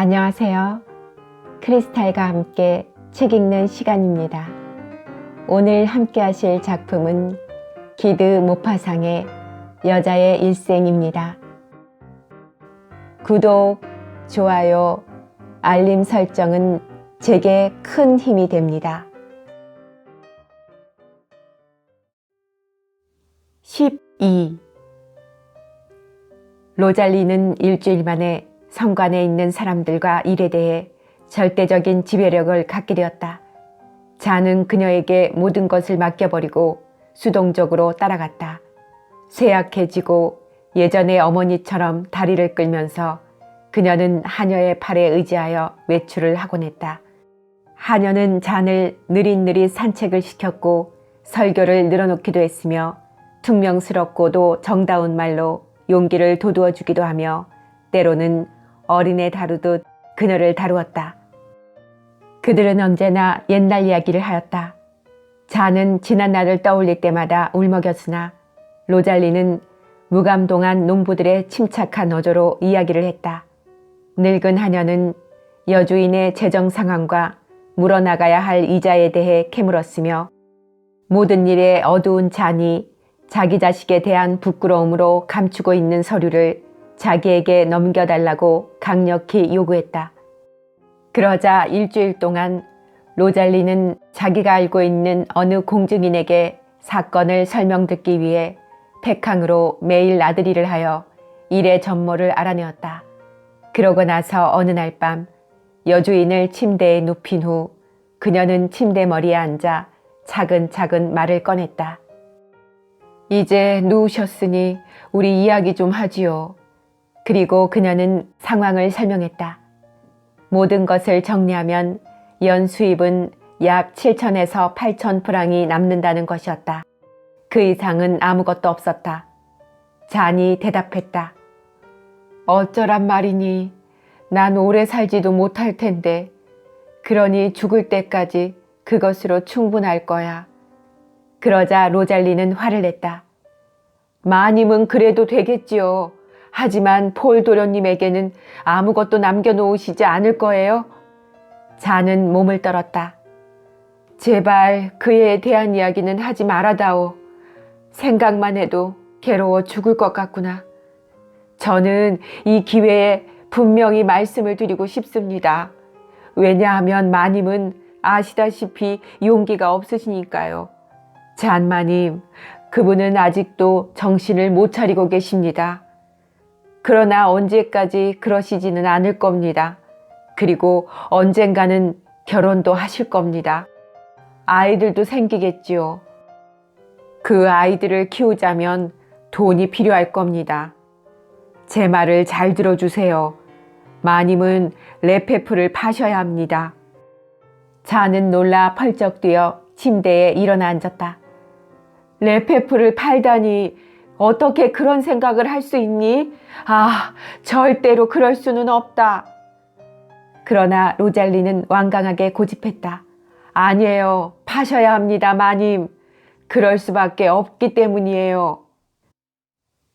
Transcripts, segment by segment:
안녕하세요. 크리스탈과 함께 책 읽는 시간입니다. 오늘 함께 하실 작품은 기드 모파상의 여자의 일생입니다. 구독, 좋아요, 알림 설정은 제게 큰 힘이 됩니다. 12. 로잘리는 일주일 만에 성관에 있는 사람들과 일에 대해 절대적인 지배력을 갖게 되었다. 자는 그녀에게 모든 것을 맡겨버리고 수동적으로 따라갔다. 쇠약해지고 예전의 어머니처럼 다리를 끌면서 그녀는 하녀의 팔에 의지하여 외출을 하곤 했다. 하녀는 잔을 느릿느릿 산책을 시켰고 설교를 늘어놓기도 했으며 퉁명스럽고도 정다운 말로 용기를 돋우어 주기도 하며 때로는 어린애 다루듯 그녀를 다루었다. 그들은 언제나 옛날 이야기를 하였다. 자는 지난 날을 떠올릴 때마다 울먹였으나 로잘리는 무감동한 농부들의 침착한 어조로 이야기를 했다. 늙은 하녀는 여주인의 재정 상황과 물어나가야 할 이자에 대해 캐물었으며 모든 일에 어두운 잔이 자기 자식에 대한 부끄러움으로 감추고 있는 서류를 자기에게 넘겨달라고 강력히 요구했다. 그러자 일주일 동안 로잘리는 자기가 알고 있는 어느 공증인에게 사건을 설명듣기 위해 백항으로 매일 나들이를 하여 일의 전모를 알아내었다. 그러고 나서 어느 날 밤 여주인을 침대에 눕힌 후 그녀는 침대 머리에 앉아 차근차근 말을 꺼냈다. 이제 누우셨으니 우리 이야기 좀 하지요. 그리고 그녀는 상황을 설명했다. 모든 것을 정리하면 연 수입은 약 7천에서 8천 프랑이 남는다는 것이었다. 그 이상은 아무것도 없었다. 잔이 대답했다. 어쩌란 말이니. 난 오래 살지도 못할 텐데. 그러니 죽을 때까지 그것으로 충분할 거야. 그러자 로잘리는 화를 냈다. 마님은 그래도 되겠지요. 하지만 폴 도련님에게는 아무것도 남겨놓으시지 않을 거예요? 자는 몸을 떨었다. 제발 그에 대한 이야기는 하지 말아다오. 생각만 해도 괴로워 죽을 것 같구나. 저는 이 기회에 분명히 말씀을 드리고 싶습니다. 왜냐하면 마님은 아시다시피 용기가 없으시니까요. 잔마님, 그분은 아직도 정신을 못 차리고 계십니다. 그러나 언제까지 그러시지는 않을 겁니다. 그리고 언젠가는 결혼도 하실 겁니다. 아이들도 생기겠지요. 그 아이들을 키우자면 돈이 필요할 겁니다. 제 말을 잘 들어주세요. 마님은 레페프를 파셔야 합니다. 자는 놀라 펄쩍 뛰어 침대에 일어나 앉았다. 레페프를 팔다니 어떻게 그런 생각을 할 수 있니? 아, 절대로 그럴 수는 없다. 그러나 로잘리는 완강하게 고집했다. 아니에요. 파셔야 합니다, 마님. 그럴 수밖에 없기 때문이에요.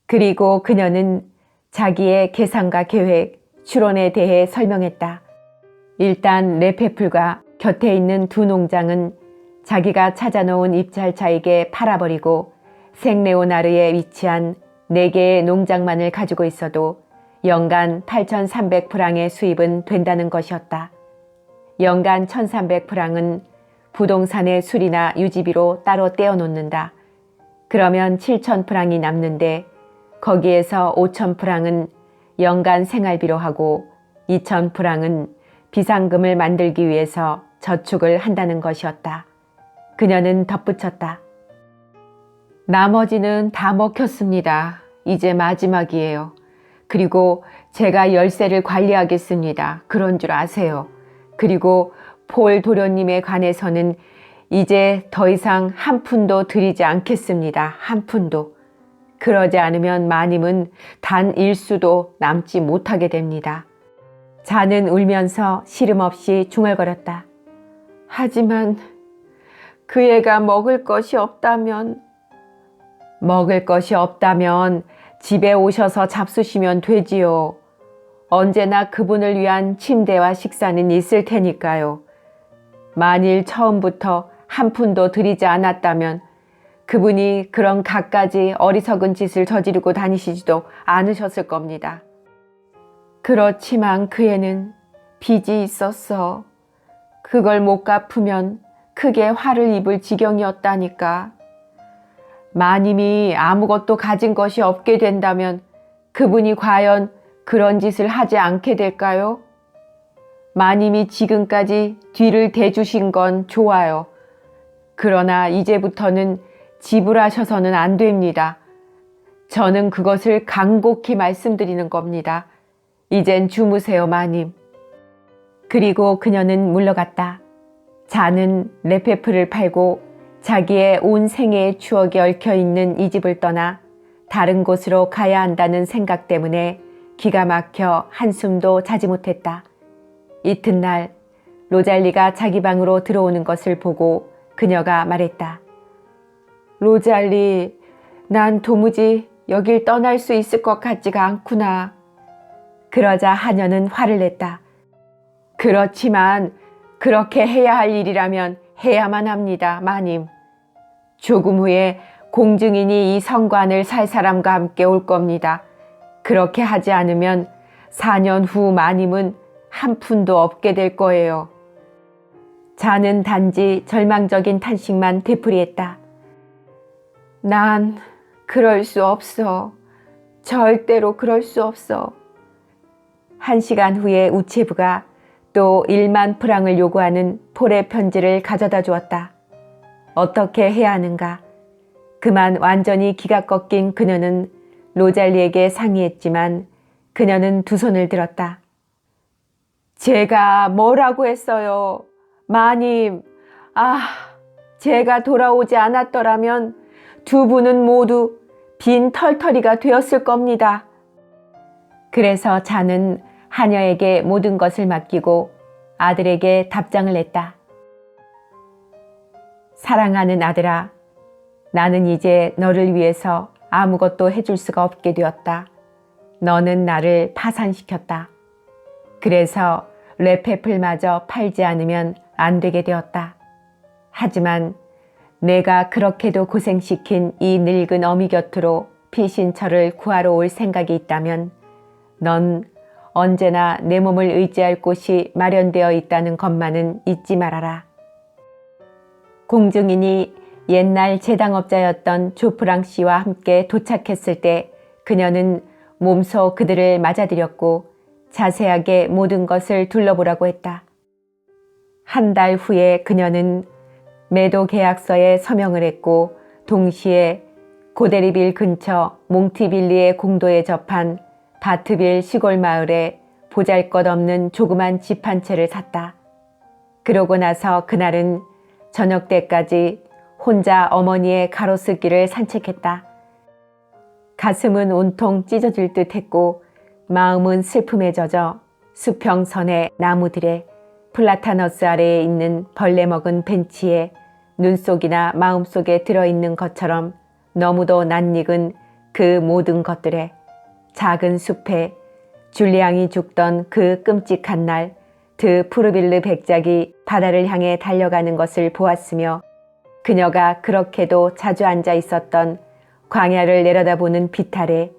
그리고 그녀는 자기의 계산과 계획, 추론에 대해 설명했다. 일단 레페풀과 곁에 있는 두 농장은 자기가 찾아놓은 입찰자에게 팔아버리고 생레오나르에 위치한 4개의 농장만을 가지고 있어도 연간 8,300프랑의 수입은 된다는 것이었다. 연간 1,300프랑은 부동산의 수리나 유지비로 따로 떼어놓는다. 그러면 7,000프랑이 남는데 거기에서 5,000프랑은 연간 생활비로 하고 2,000프랑은 비상금을 만들기 위해서 저축을 한다는 것이었다. 그녀는 덧붙였다. 나머지는 다 먹혔습니다. 이제 마지막이에요. 그리고 제가 열쇠를 관리하겠습니다. 그런 줄 아세요. 그리고 폴 도련님에 관해서는 이제 더 이상 한 푼도 드리지 않겠습니다. 한 푼도. 그러지 않으면 마님은 단 일수도 남지 못하게 됩니다. 자는 울면서 시름없이 중얼거렸다. 하지만 그 애가 먹을 것이 없다면 집에 오셔서 잡수시면 되지요. 언제나 그분을 위한 침대와 식사는 있을 테니까요. 만일 처음부터 한 푼도 들이지 않았다면 그분이 그런 갖가지 어리석은 짓을 저지르고 다니시지도 않으셨을 겁니다. 그렇지만 그 애는 빚이 있었어. 그걸 못 갚으면 크게 화를 입을 지경이었다니까. 마님이 아무것도 가진 것이 없게 된다면 그분이 과연 그런 짓을 하지 않게 될까요? 마님이 지금까지 뒤를 대주신 건 좋아요. 그러나 이제부터는 지불하셔서는 안 됩니다. 저는 그것을 간곡히 말씀드리는 겁니다. 이젠 주무세요, 마님. 그리고 그녀는 물러갔다. 자는 레페프를 팔고 자기의 온 생애의 추억이 얽혀있는 이 집을 떠나 다른 곳으로 가야 한다는 생각 때문에 기가 막혀 한숨도 자지 못했다. 이튿날 로잘리가 자기 방으로 들어오는 것을 보고 그녀가 말했다. 로잘리, 난 도무지 여길 떠날 수 있을 것 같지가 않구나. 그러자 하녀는 화를 냈다. 그렇지만 그렇게 해야 할 일이라면 해야만 합니다, 마님. 조금 후에 공증인이 이 성관을 살 사람과 함께 올 겁니다. 그렇게 하지 않으면 4년 후 마님은 한 푼도 없게 될 거예요. 자는 단지 절망적인 탄식만 되풀이했다. 난 그럴 수 없어. 절대로 그럴 수 없어. 1시간 후에 우체부가 또 1만 프랑을 요구하는 폴의 편지를 가져다 주었다. 어떻게 해야 하는가? 그만 완전히 기가 꺾인 그녀는 로잘리에게 상의했지만 그녀는 두 손을 들었다. 제가 뭐라고 했어요? 마님, 제가 돌아오지 않았더라면 두 분은 모두 빈 털터리가 되었을 겁니다. 그래서 자는 하녀에게 모든 것을 맡기고 아들에게 답장을 냈다. 사랑하는 아들아, 나는 이제 너를 위해서 아무것도 해줄 수가 없게 되었다. 너는 나를 파산시켰다. 그래서 레페플마저 팔지 않으면 안 되게 되었다. 하지만 내가 그렇게도 고생시킨 이 늙은 어미 곁으로 피신처를 구하러 올 생각이 있다면 넌 언제나 내 몸을 의지할 곳이 마련되어 있다는 것만은 잊지 말아라. 공증인이 옛날 제당업자였던 조프랑 씨와 함께 도착했을 때 그녀는 몸소 그들을 맞아들였고 자세하게 모든 것을 둘러보라고 했다. 한 달 후에 그녀는 매도 계약서에 서명을 했고 동시에 고데리빌 근처 몽티빌리의 공도에 접한 바트빌 시골 마을에 보잘것없는 조그만 집 한 채를 샀다. 그러고 나서 그날은 저녁 때까지 혼자 어머니의 가로수길을 산책했다. 가슴은 온통 찢어질 듯 했고 마음은 슬픔에 젖어 수평선의 나무들에 플라타너스 아래에 있는 벌레 먹은 벤치에 눈속이나 마음속에 들어있는 것처럼 너무도 낯익은 그 모든 것들에 작은 숲에 줄리앙이 죽던 그 끔찍한 날 드 푸르빌르 백작이 바다를 향해 달려가는 것을 보았으며 그녀가 그렇게도 자주 앉아 있었던 광야를 내려다보는 빛 아래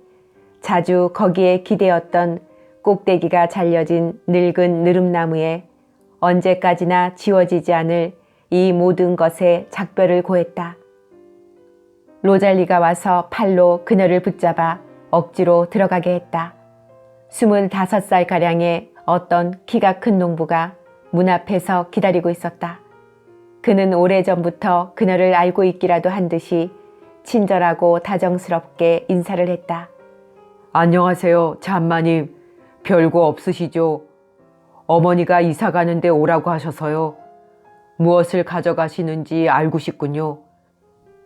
자주 거기에 기대었던 꼭대기가 잘려진 늙은 느릅나무에 언제까지나 지워지지 않을 이 모든 것에 작별을 고했다. 로잘리가 와서 팔로 그녀를 붙잡아 억지로 들어가게 했다. 25살가량의 어떤 키가 큰 농부가 문 앞에서 기다리고 있었다. 그는 오래전부터 그녀를 알고 있기라도 한 듯이 친절하고 다정스럽게 인사를 했다. 안녕하세요, 잠마님. 별거 없으시죠? 어머니가 이사 가는데 오라고 하셔서요. 무엇을 가져가시는지 알고 싶군요.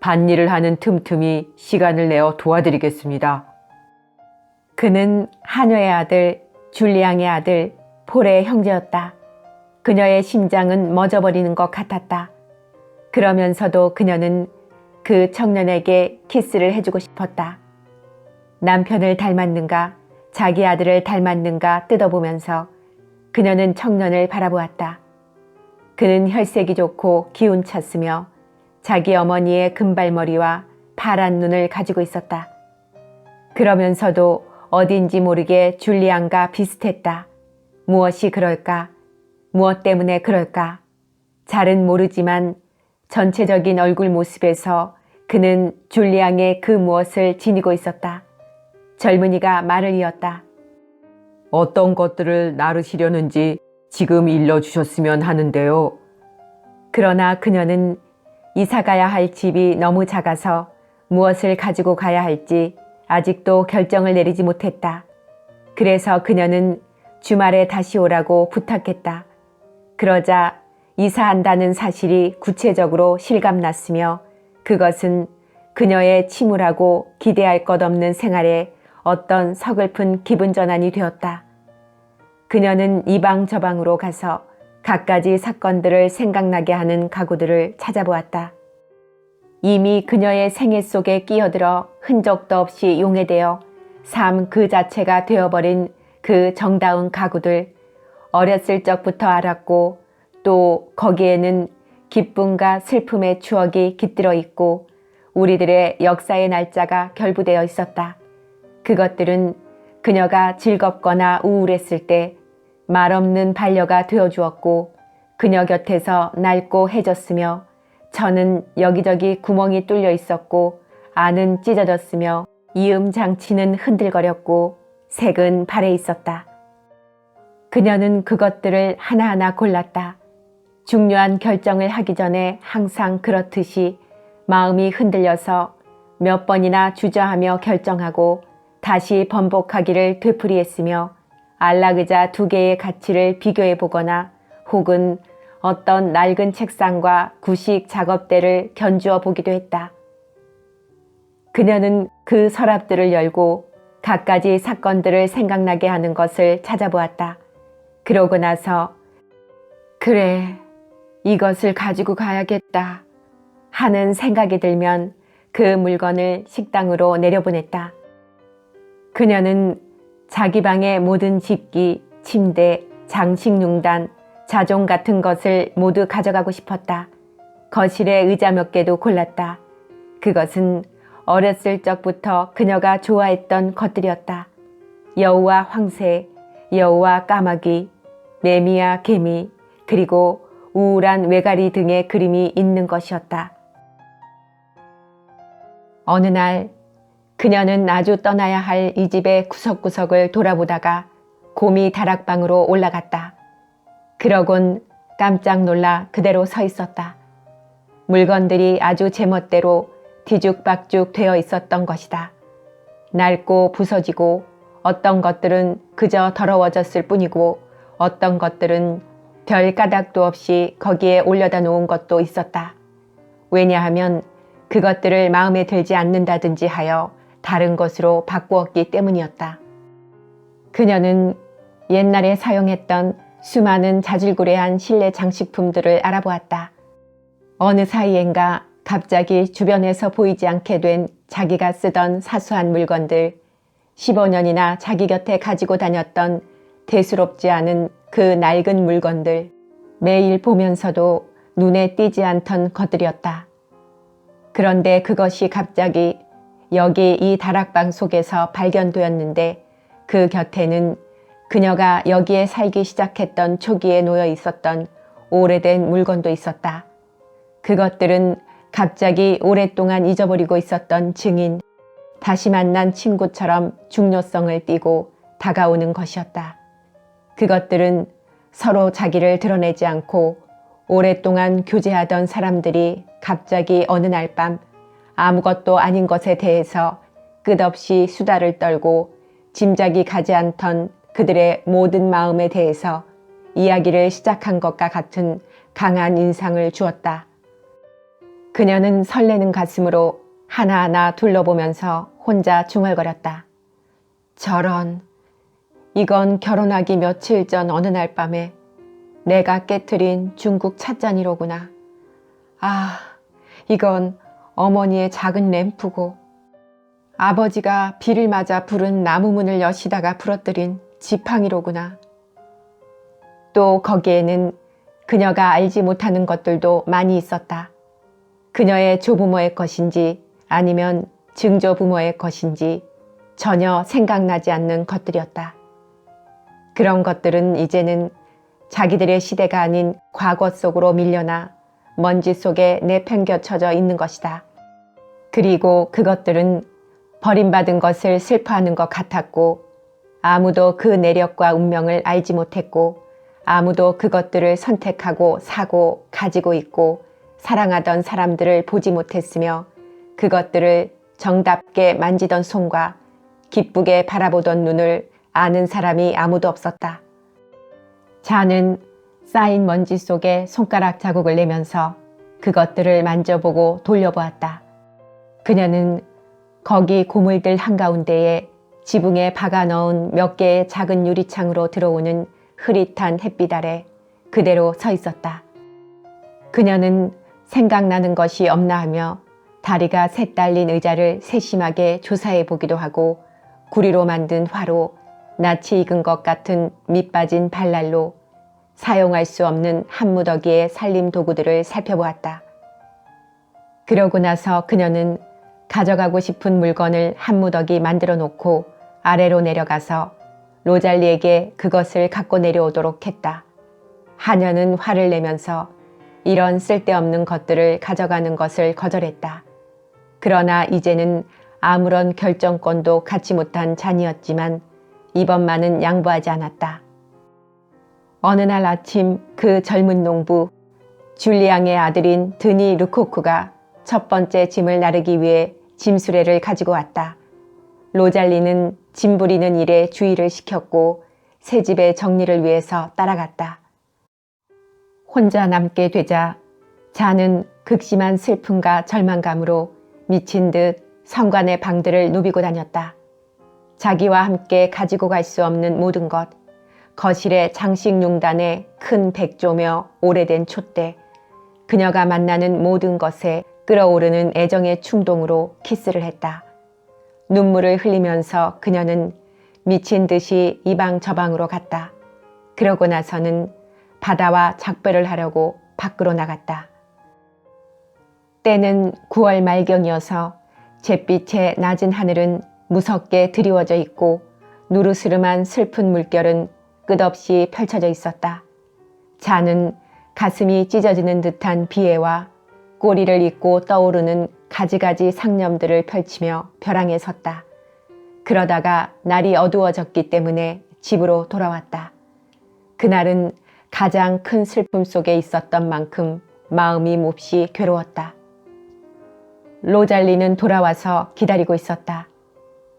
밭일을 하는 틈틈이 시간을 내어 도와드리겠습니다. 그는 하녀의 아들, 줄리앙의 아들, 폴의 형제였다. 그녀의 심장은 멎어버리는 것 같았다. 그러면서도 그녀는 그 청년에게 키스를 해주고 싶었다. 남편을 닮았는가 자기 아들을 닮았는가 뜯어보면서 그녀는 청년을 바라보았다. 그는 혈색이 좋고 기운찼으며 자기 어머니의 금발머리와 파란 눈을 가지고 있었다. 그러면서도 어딘지 모르게 줄리안과 비슷했다. 무엇이 그럴까? 무엇 때문에 그럴까? 잘은 모르지만 전체적인 얼굴 모습에서 그는 줄리앙의 그 무엇을 지니고 있었다. 젊은이가 말을 이었다. 어떤 것들을 나르시려는지 지금 일러주셨으면 하는데요. 그러나 그녀는 이사 가야 할 집이 너무 작아서 무엇을 가지고 가야 할지 아직도 결정을 내리지 못했다. 그래서 그녀는 주말에 다시 오라고 부탁했다. 그러자 이사한다는 사실이 구체적으로 실감났으며 그것은 그녀의 침울하고 기대할 것 없는 생활에 어떤 서글픈 기분 전환이 되었다. 그녀는 이방 저방으로 가서 갖가지 사건들을 생각나게 하는 가구들을 찾아보았다. 이미 그녀의 생애 속에 끼어들어 흔적도 없이 용해되어 삶 그 자체가 되어버린 그 정다운 가구들, 어렸을 적부터 알았고 또 거기에는 기쁨과 슬픔의 추억이 깃들어 있고 우리들의 역사의 날짜가 결부되어 있었다. 그것들은 그녀가 즐겁거나 우울했을 때 말없는 반려가 되어주었고 그녀 곁에서 낡고 해졌으며 저는 여기저기 구멍이 뚫려 있었고 안은 찢어졌으며 이음 장치는 흔들거렸고 색은 발해 있었다. 그녀는 그것들을 하나하나 골랐다. 중요한 결정을 하기 전에 항상 그렇듯이 마음이 흔들려서 몇 번이나 주저하며 결정하고 다시 번복하기를 되풀이했으며 안락의자 두 개의 가치를 비교해 보거나 혹은 어떤 낡은 책상과 구식 작업대를 견주어 보기도 했다. 그녀는 그 서랍들을 열고 갖가지 사건들을 생각나게 하는 것을 찾아보았다. 그러고 나서 그래, 이것을 가지고 가야겠다 하는 생각이 들면 그 물건을 식당으로 내려보냈다. 그녀는 자기 방의 모든 집기, 침대, 장식용단, 자종 같은 것을 모두 가져가고 싶었다. 거실에 의자 몇 개도 골랐다. 그것은 어렸을 적부터 그녀가 좋아했던 것들이었다. 여우와 황새, 여우와 까마귀, 매미와 개미, 그리고 우울한 외가리 등의 그림이 있는 것이었다. 어느 날 그녀는 아주 떠나야 할 이 집의 구석구석을 돌아보다가 곰이 다락방으로 올라갔다. 그러곤 깜짝 놀라 그대로 서 있었다. 물건들이 아주 제멋대로 뒤죽박죽 되어 있었던 것이다. 낡고 부서지고 어떤 것들은 그저 더러워졌을 뿐이고 어떤 것들은 별 까닭도 없이 거기에 올려다 놓은 것도 있었다. 왜냐하면 그것들을 마음에 들지 않는다든지 하여 다른 것으로 바꾸었기 때문이었다. 그녀는 옛날에 사용했던 수많은 자질구레한 실내 장식품들을 알아보았다. 어느 사이엔가 갑자기 주변에서 보이지 않게 된 자기가 쓰던 사소한 물건들, 15년이나 자기 곁에 가지고 다녔던 대수롭지 않은 그 낡은 물건들, 매일 보면서도 눈에 띄지 않던 것들이었다. 그런데 그것이 갑자기 여기 이 다락방 속에서 발견되었는데 그 곁에는 그녀가 여기에 살기 시작했던 초기에 놓여 있었던 오래된 물건도 있었다. 그것들은 갑자기 오랫동안 잊어버리고 있었던 증인, 다시 만난 친구처럼 중요성을 띠고 다가오는 것이었다. 그것들은 서로 자기를 드러내지 않고 오랫동안 교제하던 사람들이 갑자기 어느 날 밤 아무것도 아닌 것에 대해서 끝없이 수다를 떨고 짐작이 가지 않던 그들의 모든 마음에 대해서 이야기를 시작한 것과 같은 강한 인상을 주었다. 그녀는 설레는 가슴으로 하나하나 둘러보면서 혼자 중얼거렸다. 저런, 이건 결혼하기 며칠 전 어느 날 밤에 내가 깨트린 중국 찻잔이로구나. 아, 이건 어머니의 작은 램프고, 아버지가 비를 맞아 부른 나무 문을 여시다가 부러뜨린 지팡이로구나. 또 거기에는 그녀가 알지 못하는 것들도 많이 있었다. 그녀의 조부모의 것인지 아니면 증조부모의 것인지 전혀 생각나지 않는 것들이었다. 그런 것들은 이제는 자기들의 시대가 아닌 과거 속으로 밀려나 먼지 속에 내팽겨쳐져 있는 것이다. 그리고 그것들은 버림받은 것을 슬퍼하는 것 같았고 아무도 그 내력과 운명을 알지 못했고 아무도 그것들을 선택하고 사고 가지고 있고 사랑하던 사람들을 보지 못했으며 그것들을 정답게 만지던 손과 기쁘게 바라보던 눈을 아는 사람이 아무도 없었다. 자는 쌓인 먼지 속에 손가락 자국을 내면서 그것들을 만져보고 돌려보았다. 그녀는 거기 고물들 한가운데에 지붕에 박아 넣은 몇 개의 작은 유리창으로 들어오는 흐릿한 햇빛 아래 그대로 서 있었다. 그녀는 생각나는 것이 없나 하며 다리가 셋 달린 의자를 세심하게 조사해 보기도 하고 구리로 만든 화로, 낯이 익은 것 같은 밑빠진 발날로 사용할 수 없는 한 무더기의 살림 도구들을 살펴보았다. 그러고 나서 그녀는 가져가고 싶은 물건을 한 무더기 만들어 놓고 아래로 내려가서 로잘리에게 그것을 갖고 내려오도록 했다. 하녀는 화를 내면서 이런 쓸데없는 것들을 가져가는 것을 거절했다. 그러나 이제는 아무런 결정권도 갖지 못한 잔이었지만 이번만은 양보하지 않았다. 어느 날 아침 그 젊은 농부 줄리앙의 아들인 드니 르코크가 첫 번째 짐을 나르기 위해 짐수레를 가지고 왔다. 로잘리는 짐 부리는 일에 주의를 시켰고 새 집의 정리를 위해서 따라갔다. 혼자 남게 되자 자는 극심한 슬픔과 절망감으로 미친 듯 성관의 방들을 누비고 다녔다. 자기와 함께 가지고 갈 수 없는 모든 것, 거실의 장식용단에 큰 백조며 오래된 촛대, 그녀가 만나는 모든 것에 끓어오르는 애정의 충동으로 키스를 했다. 눈물을 흘리면서 그녀는 미친 듯이 이방 저방으로 갔다. 그러고 나서는 바다와 작별을 하려고 밖으로 나갔다. 때는 9월 말경이어서 잿빛의 낮은 하늘은 무섭게 드리워져 있고 누르스름한 슬픈 물결은 끝없이 펼쳐져 있었다. 자는 가슴이 찢어지는 듯한 비애와 꼬리를 잇고 떠오르는 가지가지 상념들을 펼치며 벼랑에 섰다. 그러다가 날이 어두워졌기 때문에 집으로 돌아왔다. 그날은 가장 큰 슬픔 속에 있었던 만큼 마음이 몹시 괴로웠다. 로잘리는 돌아와서 기다리고 있었다.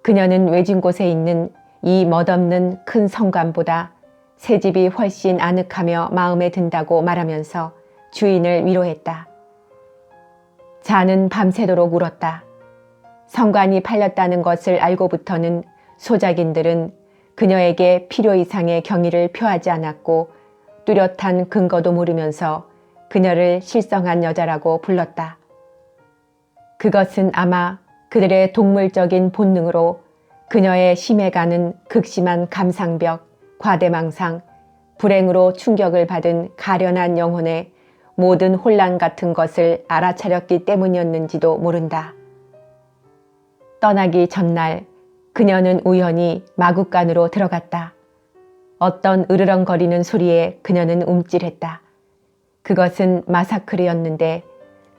그녀는 외진 곳에 있는 이 멋없는 큰 성관보다 새 집이 훨씬 아늑하며 마음에 든다고 말하면서 주인을 위로했다. 자는 밤새도록 울었다. 성관이 팔렸다는 것을 알고부터는 소작인들은 그녀에게 필요 이상의 경의를 표하지 않았고 뚜렷한 근거도 모르면서 그녀를 실성한 여자라고 불렀다. 그것은 아마 그들의 동물적인 본능으로 그녀의 심해가는 극심한 감상벽, 과대망상, 불행으로 충격을 받은 가련한 영혼의 모든 혼란 같은 것을 알아차렸기 때문이었는지도 모른다. 떠나기 전날 그녀는 우연히 마구간으로 들어갔다. 어떤 으르렁거리는 소리에 그녀는 움찔했다. 그것은 마사크르였는데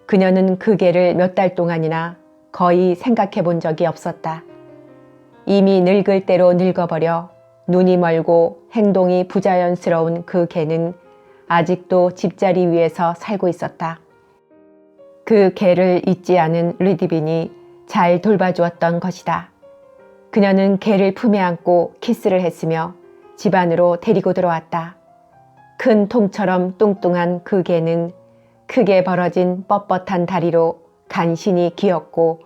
그녀는 그 개를 몇 달 동안이나 거의 생각해 본 적이 없었다. 이미 늙을 대로 늙어버려 눈이 멀고 행동이 부자연스러운 그 개는 아직도 집자리 위에서 살고 있었다. 그 개를 잊지 않은 르디빈이 잘 돌봐주었던 것이다. 그녀는 개를 품에 안고 키스를 했으며 집 안으로 데리고 들어왔다. 큰 통처럼 뚱뚱한 그 개는 크게 벌어진 뻣뻣한 다리로 간신히 기었고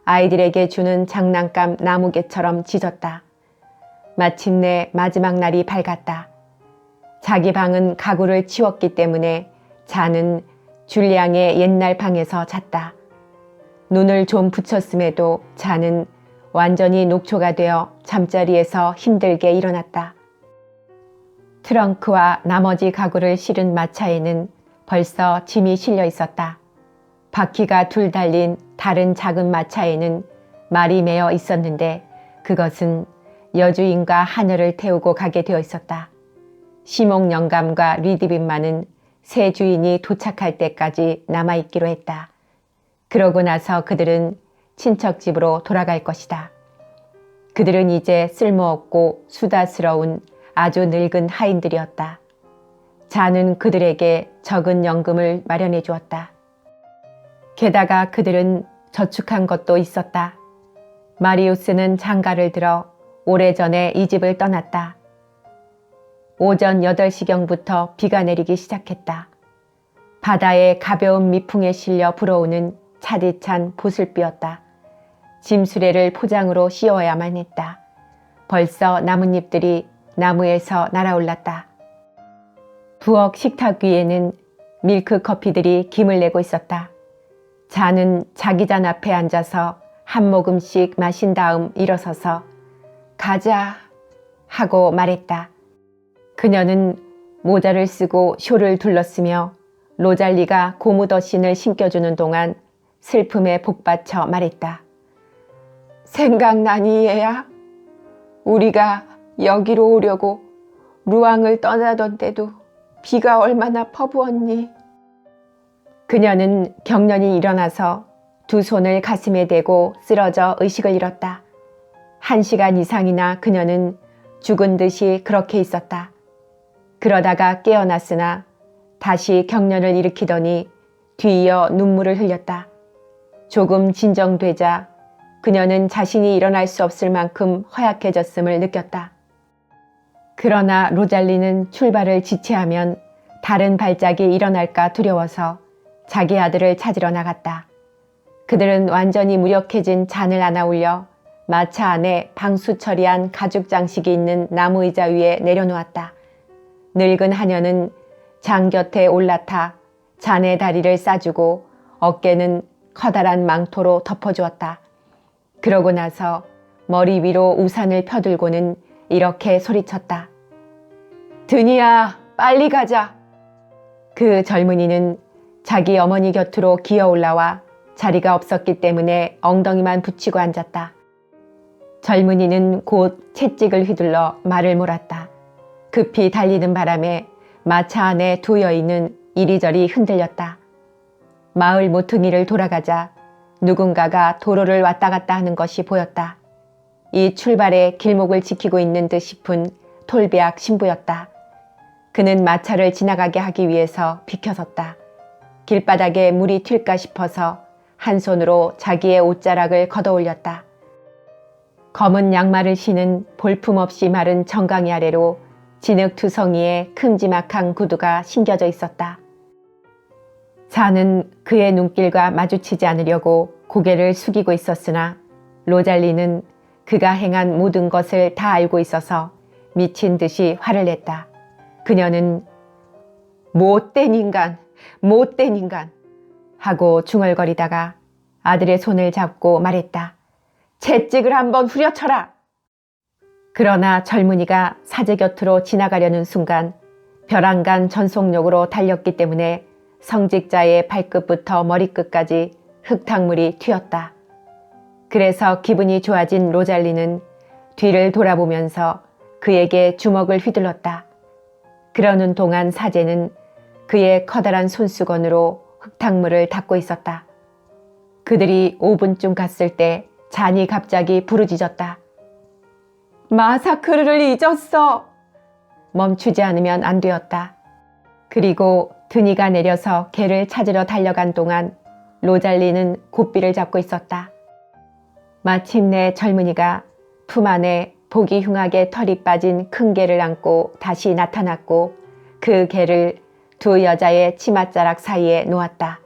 아이들에게 주는 장난감 나무개처럼 짖었다. 마침내 마지막 날이 밝았다. 자기 방은 가구를 치웠기 때문에 자는 줄리앙의 옛날 방에서 잤다. 눈을 좀 붙였음에도 자는 완전히 녹초가 되어 잠자리에서 힘들게 일어났다. 트렁크와 나머지 가구를 실은 마차에는 벌써 짐이 실려 있었다. 바퀴가 둘 달린 다른 작은 마차에는 말이 매여 있었는데 그것은 여주인과 하녀를 태우고 가게 되어 있었다. 시목 영감과 리드빈만은 새 주인이 도착할 때까지 남아있기로 했다. 그러고 나서 그들은 친척 집으로 돌아갈 것이다. 그들은 이제 쓸모없고 수다스러운 아주 늙은 하인들이었다. 자는 그들에게 적은 연금을 마련해 주었다. 게다가 그들은 저축한 것도 있었다. 마리우스는 장가를 들어 오래전에 이 집을 떠났다. 오전 8시경부터 비가 내리기 시작했다. 바다의 가벼운 미풍에 실려 불어오는 차디찬 보슬비였다. 짐수레를 포장으로 씌워야만 했다. 벌써 나뭇잎들이 나무에서 날아올랐다. 부엌 식탁 위에는 밀크커피들이 김을 내고 있었다. 자는 자기 잔 앞에 앉아서 한 모금씩 마신 다음 일어서서 가자 하고 말했다. 그녀는 모자를 쓰고 쇼를 둘렀으며 로잘리가 고무더신을 신겨주는 동안 슬픔에 복받쳐 말했다. 생각나니 얘야? 우리가 여기로 오려고 루앙을 떠나던 때도 비가 얼마나 퍼부었니? 그녀는 경련이 일어나서 두 손을 가슴에 대고 쓰러져 의식을 잃었다. 1시간 이상이나 그녀는 죽은 듯이 그렇게 있었다. 그러다가 깨어났으나 다시 경련을 일으키더니 뒤이어 눈물을 흘렸다. 조금 진정되자 그녀는 자신이 일어날 수 없을 만큼 허약해졌음을 느꼈다. 그러나 로잘리는 출발을 지체하면 다른 발작이 일어날까 두려워서 자기 아들을 찾으러 나갔다. 그들은 완전히 무력해진 잔을 안아 올려 마차 안에 방수 처리한 가죽 장식이 있는 나무 의자 위에 내려놓았다. 늙은 하녀는 장 곁에 올라타 잔의 다리를 싸주고 어깨는 커다란 망토로 덮어주었다. 그러고 나서 머리 위로 우산을 펴들고는 이렇게 소리쳤다. 드니야, 빨리 가자. 그 젊은이는 자기 어머니 곁으로 기어 올라와 자리가 없었기 때문에 엉덩이만 붙이고 앉았다. 젊은이는 곧 채찍을 휘둘러 말을 몰았다. 급히 달리는 바람에 마차 안에 두 여인은 이리저리 흔들렸다. 마을 모퉁이를 돌아가자 누군가가 도로를 왔다 갔다 하는 것이 보였다. 이 출발에 길목을 지키고 있는 듯 싶은 톨비악 신부였다. 그는 마차를 지나가게 하기 위해서 비켜섰다. 길바닥에 물이 튈까 싶어서 한 손으로 자기의 옷자락을 걷어올렸다. 검은 양말을 신은 볼품없이 마른 정강이 아래로 진흙투성이에 큼지막한 구두가 신겨져 있었다. 자는 그의 눈길과 마주치지 않으려고 고개를 숙이고 있었으나 로잘리는 그가 행한 모든 것을 다 알고 있어서 미친 듯이 화를 냈다. 그녀는 못된 인간, 못된 인간 하고 중얼거리다가 아들의 손을 잡고 말했다. 채찍을 한번 후려쳐라. 그러나 젊은이가 사제 곁으로 지나가려는 순간 벼랑간 전속력으로 달렸기 때문에 성직자의 발끝부터 머리끝까지 흙탕물이 튀었다. 그래서 기분이 좋아진 로잘리는 뒤를 돌아보면서 그에게 주먹을 휘둘렀다. 그러는 동안 사제는 그의 커다란 손수건으로 흙탕물을 닦고 있었다. 그들이 5분쯤 갔을 때 잔이 갑자기 부르짖었다. 마사크르를 잊었어. 멈추지 않으면 안 되었다. 그리고 드니가 내려서 개를 찾으러 달려간 동안 로잘리는 고삐를 잡고 있었다. 마침내 젊은이가 품 안에 보기 흉하게 털이 빠진 큰 개를 안고 다시 나타났고 그 개를 두 여자의 치맛자락 사이에 놓았다.